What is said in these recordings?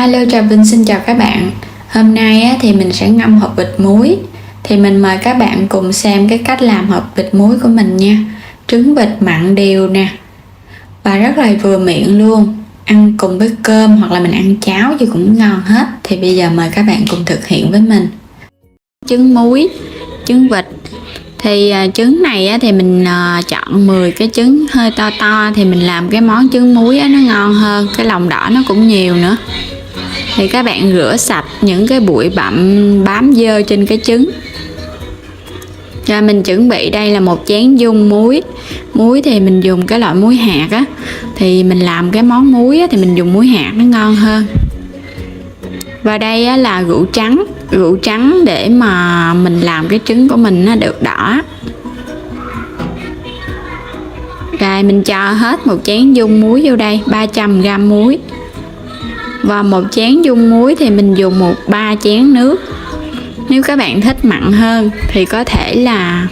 Hello, Trà Vinh xin chào các bạn. Hôm nay thì mình sẽ ngâm hột vịt muối. Thì mình mời các bạn cùng xem cái cách làm hột vịt muối của mình nha. Trứng vịt mặn đều nè, và rất là vừa miệng luôn. Ăn cùng với cơm hoặc là mình ăn cháo thì cũng ngon hết. Thì bây giờ mời các bạn cùng thực hiện với mình. Trứng muối, trứng vịt. Thì trứng này thì mình chọn 10 cái trứng hơi to to thì mình làm cái món trứng muối nó ngon hơn. Cái lòng đỏ nó cũng nhiều nữa. Thì các bạn rửa sạch những cái bụi bặm bám dơ trên cái trứng. Rồi mình chuẩn bị đây là một chén dung muối. Muối thì mình dùng cái loại muối hạt á. Thì mình làm cái món muối á, thì mình dùng muối hạt nó ngon hơn. Và đây á, là rượu trắng. Rượu trắng để mà mình làm cái trứng của mình nó được đỏ. Rồi mình cho hết một chén dung muối vô đây, 300g muối. Và một chén dung muối thì mình dùng 3 chén nước. Nếu các bạn thích mặn hơn thì có thể là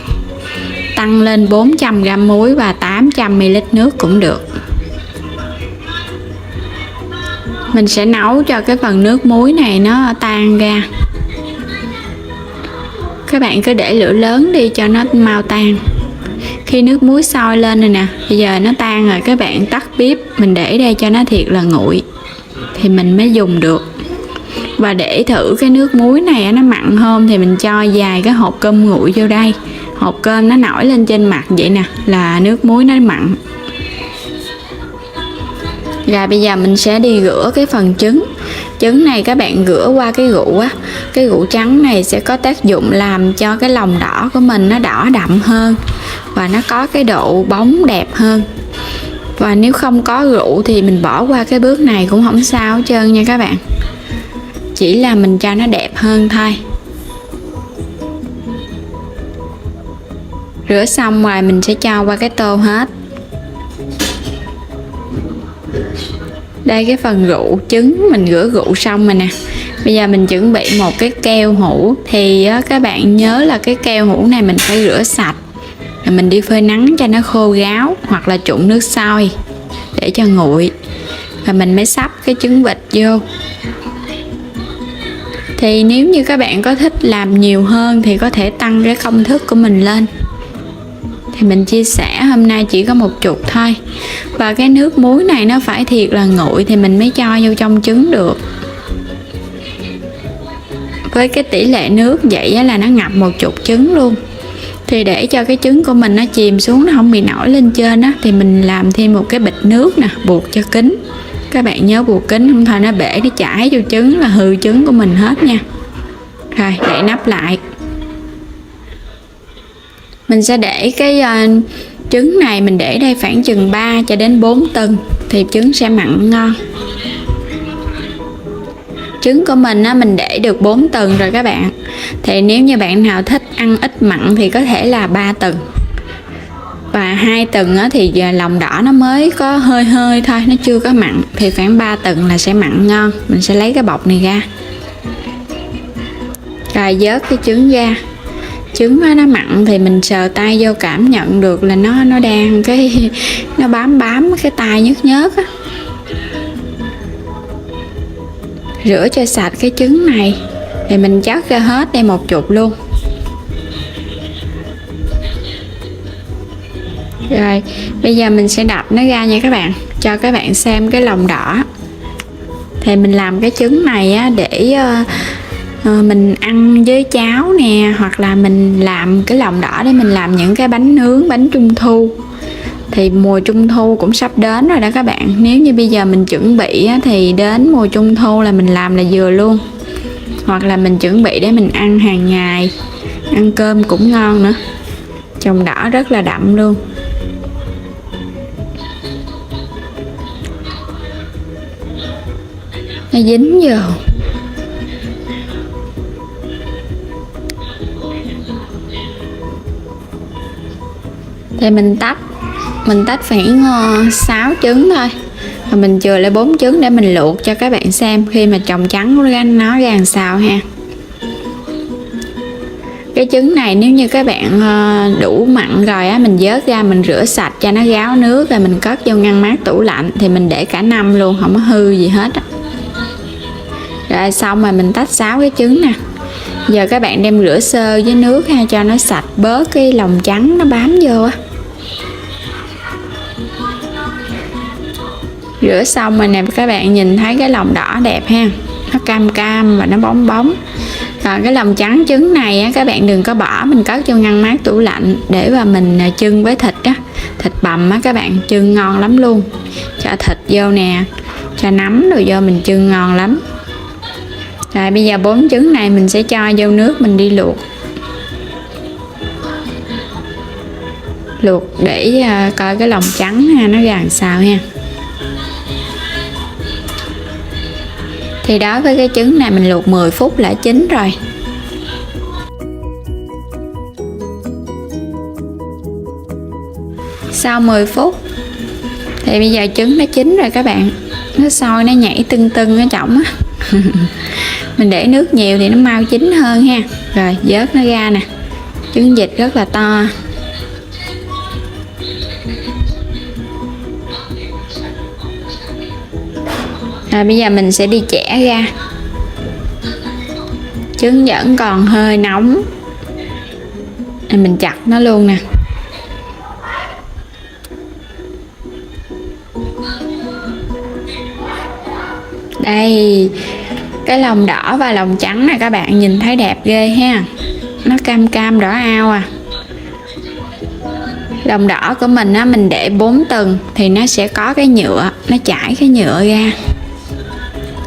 tăng lên 400g muối và 800ml nước cũng được. Mình sẽ nấu cho cái phần nước muối này nó tan ra. Các bạn cứ để lửa lớn đi cho nó mau tan. Khi nước muối sôi lên rồi nè, bây giờ nó tan rồi, các bạn tắt bếp, mình để đây cho nó thiệt là nguội thì mình mới dùng được. Và để thử cái nước muối này nó mặn không thì mình cho vài cái hột cơm nguội vô đây. Hột cơm nó nổi lên trên mặt vậy nè là nước muối nó mặn. Rồi bây giờ mình sẽ đi rửa cái phần trứng. Trứng này các bạn rửa qua cái rượu á. Cái rượu trắng này sẽ có tác dụng làm cho cái lòng đỏ của mình nó đỏ đậm hơn và nó có cái độ bóng đẹp hơn. Và nếu không có rượu thì mình bỏ qua cái bước này cũng không sao hết trơn nha các bạn. Chỉ là mình cho nó đẹp hơn thôi. Rửa xong rồi mình sẽ cho qua cái tô hết. Đây cái phần rượu trứng mình rửa rượu xong rồi nè. Bây giờ mình chuẩn bị một cái keo hũ. Thì các bạn nhớ là cái keo hũ này mình phải rửa sạch. Rồi mình đi phơi nắng cho nó khô ráo hoặc là trụng nước sôi để cho nguội. Và mình mới sắp cái trứng vịt vô. Thì nếu như các bạn có thích làm nhiều hơn thì có thể tăng cái công thức của mình lên. Thì mình chia sẻ hôm nay chỉ có một chút thôi. Và cái nước muối này nó phải thiệt là nguội thì mình mới cho vô trong trứng được. Với cái tỷ lệ nước vậy là nó ngập một chút trứng luôn. Thì để cho cái trứng của mình nó chìm xuống, nó không bị nổi lên trên á, thì mình làm thêm một cái bịch nước nè, buộc cho kín. Các bạn nhớ buộc kín, không thôi nó bể, nó chảy vô trứng là hư trứng của mình hết nha. Rồi đậy nắp lại. Mình sẽ để cái trứng này mình để đây khoảng chừng 3 cho đến 4 tuần thì trứng sẽ mặn ngon. Trứng của mình á, mình để được 4 tuần rồi các bạn. Thì nếu như bạn nào thích ăn ít mặn thì có thể là 3 tuần. Và 2 tuần á, thì lòng đỏ nó mới có hơi hơi thôi, nó chưa có mặn. Thì khoảng 3 tuần là sẽ mặn ngon. Mình sẽ lấy cái bọc này ra. Rồi vớt cái trứng ra. Trứng nó mặn thì mình sờ tay vô cảm nhận được là nó đang nó bám cái tay nhớt nhớt á. Rửa cho sạch cái trứng này thì mình chớt ra hết đây một chục luôn. Rồi bây giờ mình sẽ đập nó ra nha các bạn, cho các bạn xem cái lòng đỏ. Thì mình làm cái trứng này á, để mình ăn với cháo nè, hoặc là mình làm cái lòng đỏ để mình làm những cái bánh nướng, bánh trung thu. Thì mùa trung thu cũng sắp đến rồi đó các bạn. Nếu như bây giờ mình chuẩn bị á, thì đến mùa trung thu là mình làm là vừa luôn. Hoặc là mình chuẩn bị để mình ăn hàng ngày, ăn cơm cũng ngon nữa. Trồng đỏ rất là đậm luôn. Nó dính vô. Thì mình tách khoảng 6 trứng thôi. Và mình chừa lại 4 trứng để mình luộc cho các bạn xem khi mà trồng trắng nó ra làm sao ha. Cái trứng này nếu như các bạn đủ mặn rồi á, mình vớt ra mình rửa sạch cho nó ráo nước rồi mình cất vô ngăn mát tủ lạnh thì mình để cả năm luôn, không có hư gì hết á. Rồi xong rồi mình tách 6 cái trứng nè. Giờ các bạn đem rửa sơ với nước ha, cho nó sạch bớt cái lòng trắng nó bám vô á. Rửa xong rồi nè, các bạn nhìn thấy cái lòng đỏ đẹp ha, nó cam cam và nó bóng bóng. Còn cái lòng trắng trứng này á, các bạn đừng có bỏ, mình cất cho ngăn mát tủ lạnh để mà mình chưng với thịt á, thịt bằm á các bạn, chưng ngon lắm luôn. Cho thịt vô nè, cho nấm rồi vô mình chưng ngon lắm. Rồi bây giờ 4 trứng này mình sẽ cho vô nước mình đi luộc. Luộc để coi cái lòng trắng ha, nó ra làm sao ha. Thì đối với cái trứng này mình luộc 10 phút là chín rồi. Sau 10 phút thì bây giờ trứng nó chín rồi các bạn. Nó sôi nó nhảy tưng tưng ở trong á. Mình để nước nhiều thì nó mau chín hơn ha. Rồi vớt nó ra nè. Trứng vịt rất là to. Rồi bây giờ mình sẽ đi chẻ ra. Trứng vẫn còn hơi nóng. Rồi mình chặt nó luôn nè. Đây, cái lòng đỏ và lòng trắng này các bạn nhìn thấy đẹp ghê ha. Nó cam cam đỏ ao à. Lòng đỏ của mình á, mình để 4 tầng thì nó sẽ có cái nhựa, nó chảy cái nhựa ra.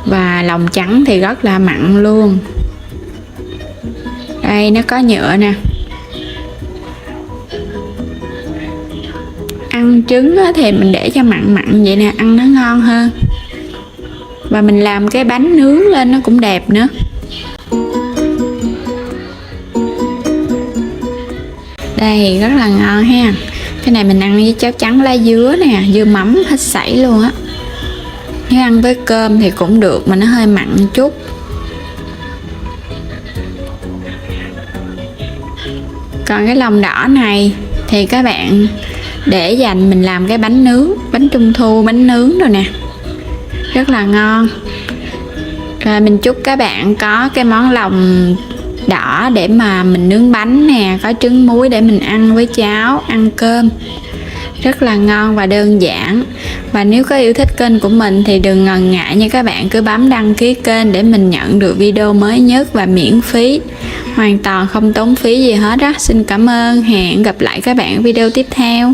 Và lòng trắng thì rất là mặn luôn. Đây nó có nhựa nè. Ăn trứng á, thì mình để cho mặn mặn vậy nè, ăn nó ngon hơn. Và mình làm cái bánh nướng lên nó cũng đẹp nữa. Đây rất là ngon ha. Cái này mình ăn với cháo trắng lá dứa nè, dưa mắm hết sảy luôn á. Nếu ăn với cơm thì cũng được mà nó hơi mặn chút. Còn cái lòng đỏ này thì các bạn để dành mình làm cái bánh nướng, bánh trung thu, bánh nướng rồi nè. Rất là ngon. Rồi mình chúc các bạn có cái món lòng đỏ để mà mình nướng bánh nè, có trứng muối để mình ăn với cháo, ăn cơm. Rất là ngon và đơn giản. Và nếu có yêu thích kênh của mình thì đừng ngần ngại nha các bạn, cứ bấm đăng ký kênh để mình nhận được video mới nhất và miễn phí, hoàn toàn không tốn phí gì hết á. Xin cảm ơn, hẹn gặp lại các bạn video tiếp theo.